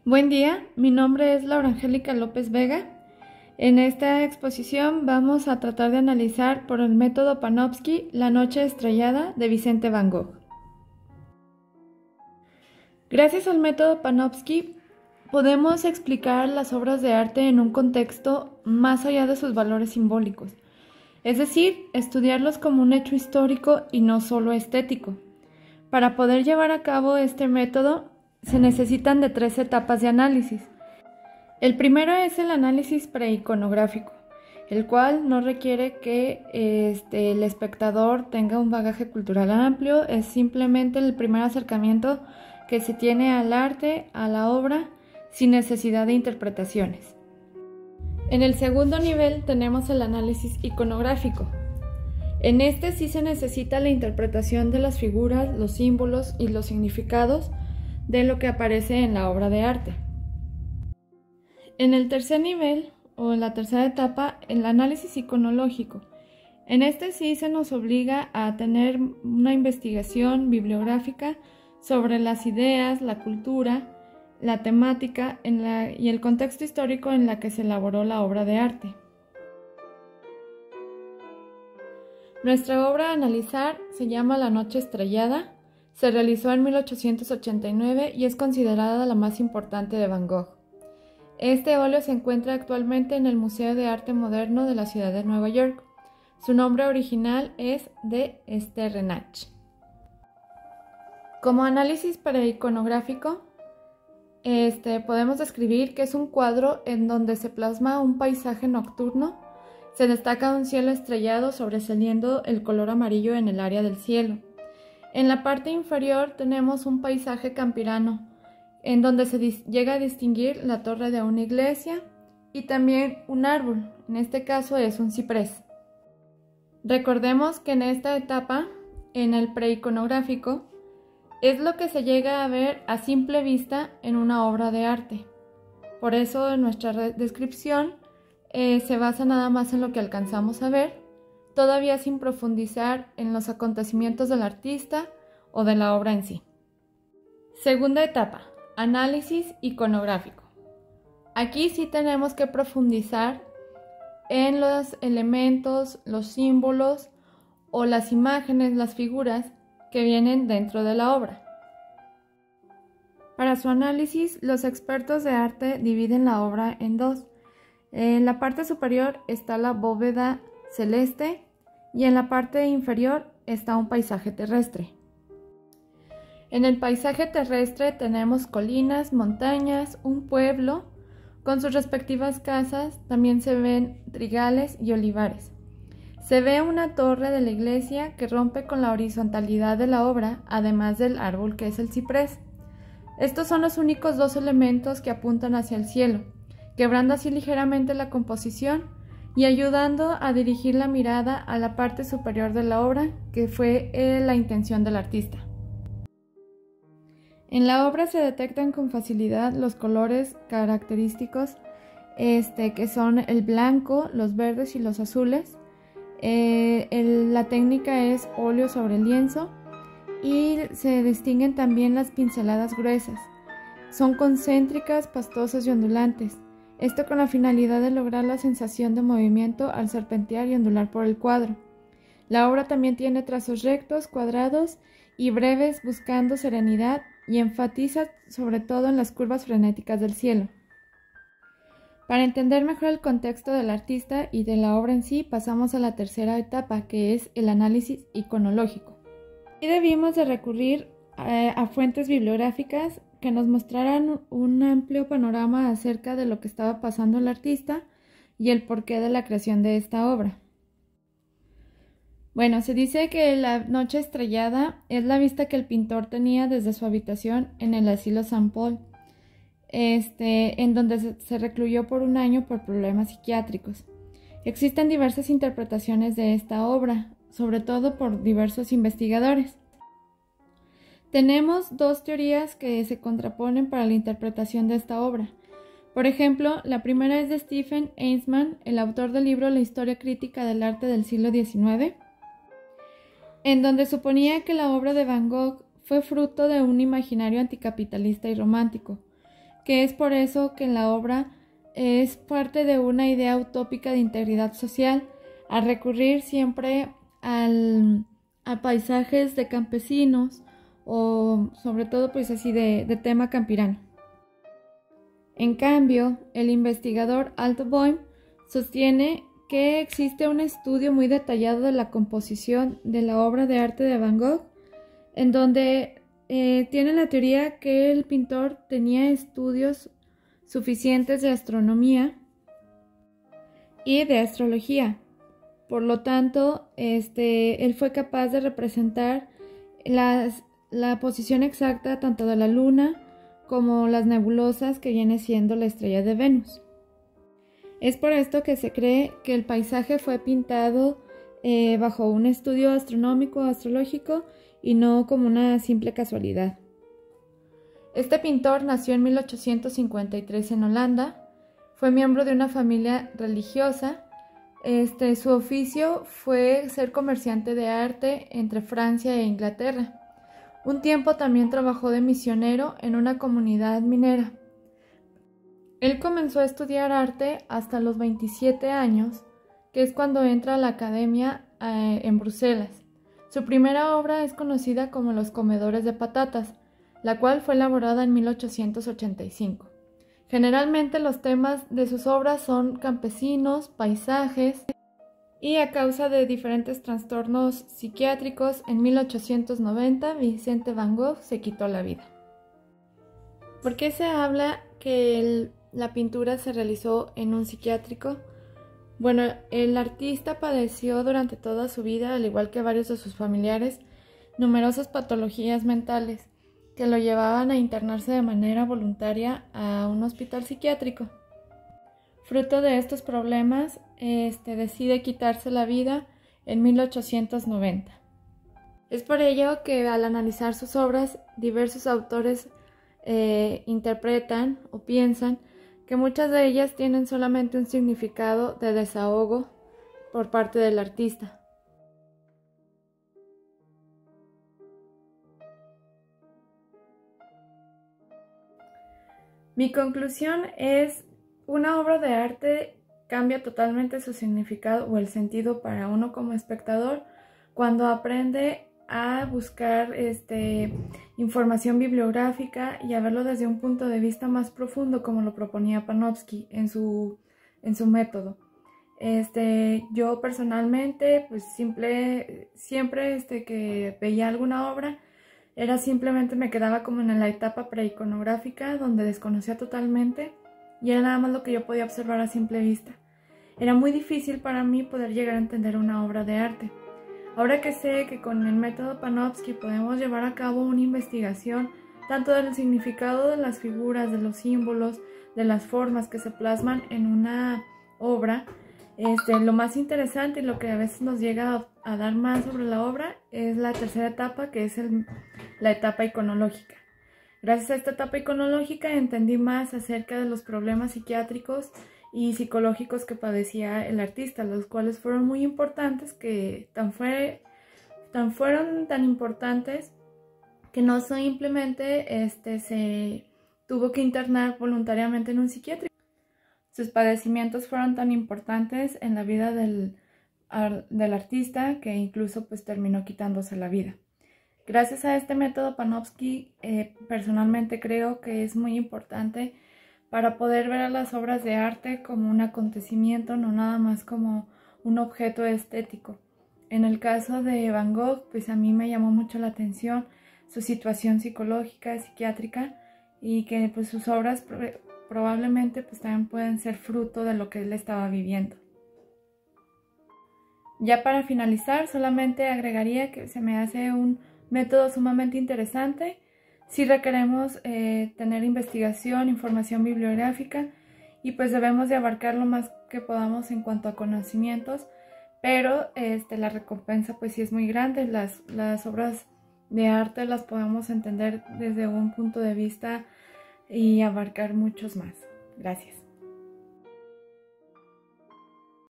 Buen día, mi nombre es Laura Angélica López Vega. En esta exposición vamos a tratar de analizar por el método Panofsky La noche estrellada de Vicente Van Gogh. Gracias al método Panofsky podemos explicar las obras de arte en un contexto más allá de sus valores simbólicos, es decir, estudiarlos como un hecho histórico y no solo estético. Para poder llevar a cabo este método se necesitan de 3 etapas de análisis. El primero es el análisis preiconográfico, el cual no requiere que el espectador tenga un bagaje cultural amplio, es simplemente el primer acercamiento que se tiene al arte, a la obra, sin necesidad de interpretaciones. En el segundo nivel tenemos el análisis iconográfico. En este sí se necesita la interpretación de las figuras, los símbolos y los significados de lo que aparece en la obra de arte. En el tercer nivel, o en la tercera etapa, el análisis iconológico. En este sí se nos obliga a tener una investigación bibliográfica sobre las ideas, la cultura, la temática y el contexto histórico en la que se elaboró la obra de arte. Nuestra obra a analizar se llama La noche estrellada. Se realizó en 1889 y es considerada la más importante de Van Gogh. Este óleo se encuentra actualmente en el Museo de Arte Moderno de la ciudad de Nueva York. Su nombre original es de Renach. Como análisis preiconográfico, podemos describir que es un cuadro en donde se plasma un paisaje nocturno. Se destaca un cielo estrellado sobresaliendo el color amarillo en el área del cielo. En la parte inferior tenemos un paisaje campirano, en donde se llega a distinguir la torre de una iglesia y también un árbol, en este caso es un ciprés. Recordemos que en esta etapa, en el preiconográfico, es lo que se llega a ver a simple vista en una obra de arte. Por eso en nuestra descripción se basa nada más en lo que alcanzamos a ver, todavía sin profundizar en los acontecimientos del artista o de la obra en sí. Segunda etapa, análisis iconográfico. Aquí sí tenemos que profundizar en los elementos, los símbolos o las imágenes, las figuras que vienen dentro de la obra. Para su análisis, los expertos de arte dividen la obra en dos. En la parte superior está la bóveda celeste y en la parte inferior está un paisaje terrestre. En el paisaje terrestre tenemos colinas, montañas, un pueblo con sus respectivas casas, también se ven trigales y olivares. Se ve una torre de la iglesia que rompe con la horizontalidad de la obra, además del árbol que es el ciprés. Estos son los únicos 2 elementos que apuntan hacia el cielo, quebrando así ligeramente la composición y ayudando a dirigir la mirada a la parte superior de la obra, que fue la intención del artista. En la obra se detectan con facilidad los colores característicos que son el blanco, los verdes y los azules. La técnica es óleo sobre lienzo y se distinguen también las pinceladas gruesas. Son concéntricas, pastosas y ondulantes. Esto con la finalidad de lograr la sensación de movimiento al serpentear y ondular por el cuadro. La obra también tiene trazos rectos, cuadrados y breves buscando serenidad y enfatiza sobre todo en las curvas frenéticas del cielo. Para entender mejor el contexto del artista y de la obra en sí, pasamos a la tercera etapa, que es el análisis iconológico. Aquí debimos de recurrir a fuentes bibliográficas que nos mostraran un amplio panorama acerca de lo que estaba pasando el artista y el porqué de la creación de esta obra. Bueno, se dice que la noche estrellada es la vista que el pintor tenía desde su habitación en el asilo San Paul, en donde se recluyó por un año por problemas psiquiátricos. Existen diversas interpretaciones de esta obra, sobre todo por diversos investigadores. Tenemos 2 teorías que se contraponen para la interpretación de esta obra. Por ejemplo, la primera es de Stephen Eisman, el autor del libro La historia crítica del arte del siglo XIX, en donde suponía que la obra de Van Gogh fue fruto de un imaginario anticapitalista y romántico, que es por eso que la obra es parte de una idea utópica de integridad social, a recurrir siempre a paisajes de campesinos o sobre todo pues así de tema campirano. En cambio, el investigador Aldo Bohm sostiene que existe un estudio muy detallado de la composición de la obra de arte de Van Gogh, en donde tiene la teoría que el pintor tenía estudios suficientes de astronomía y de astrología. Por lo tanto, él fue capaz de representar la posición exacta tanto de la luna como las nebulosas que viene siendo la estrella de Venus. Es por esto que se cree que el paisaje fue pintado bajo un estudio astronómico o astrológico y no como una simple casualidad. Este pintor nació en 1853 en Holanda, fue miembro de una familia religiosa. Su oficio fue ser comerciante de arte entre Francia e Inglaterra. Un tiempo también trabajó de misionero en una comunidad minera. Él comenzó a estudiar arte hasta los 27 años, que es cuando entra a la academia en Bruselas. Su primera obra es conocida como Los comedores de patatas, la cual fue elaborada en 1885. Generalmente los temas de sus obras son campesinos, paisajes, y a causa de diferentes trastornos psiquiátricos, en 1890 Vicente Van Gogh se quitó la vida. ¿Por qué se habla que la pintura se realizó en un psiquiátrico? Bueno, el artista padeció durante toda su vida, al igual que varios de sus familiares, numerosas patologías mentales que lo llevaban a internarse de manera voluntaria a un hospital psiquiátrico. Fruto de estos problemas, decide quitarse la vida en 1890. Es por ello que al analizar sus obras, diversos autores interpretan o piensan que muchas de ellas tienen solamente un significado de desahogo por parte del artista. Mi conclusión es: una obra de arte cambia totalmente su significado o el sentido para uno como espectador cuando aprende a buscar información bibliográfica y a verlo desde un punto de vista más profundo, como lo proponía Panofsky en su método. Yo personalmente, pues siempre que veía alguna obra, era simplemente me quedaba como en la etapa preiconográfica, donde desconocía totalmente y era nada más lo que yo podía observar a simple vista. Era muy difícil para mí poder llegar a entender una obra de arte. Ahora que sé que con el método Panofsky podemos llevar a cabo una investigación tanto del significado de las figuras, de los símbolos, de las formas que se plasman en una obra, lo más interesante y lo que a veces nos llega a dar más sobre la obra es la tercera etapa, que es la etapa iconológica. Gracias a esta etapa iconológica entendí más acerca de los problemas psiquiátricos y psicológicos que padecía el artista, los cuales fueron muy importantes, que fueron tan importantes que no simplemente se tuvo que internar voluntariamente en un psiquiátrico. Sus padecimientos fueron tan importantes en la vida del artista que incluso pues terminó quitándose la vida. Gracias a este método Panofsky, personalmente creo que es muy importante para poder ver a las obras de arte como un acontecimiento, no nada más como un objeto estético. En el caso de Van Gogh, pues a mí me llamó mucho la atención su situación psicológica, psiquiátrica, y que pues sus obras probablemente pues también pueden ser fruto de lo que él estaba viviendo. Ya para finalizar, solamente agregaría que se me hace un método sumamente interesante. Sí requeremos tener investigación, información bibliográfica, y pues debemos de abarcar lo más que podamos en cuanto a conocimientos, pero la recompensa pues sí es muy grande. Las obras de arte las podemos entender desde un punto de vista y abarcar muchos más. Gracias.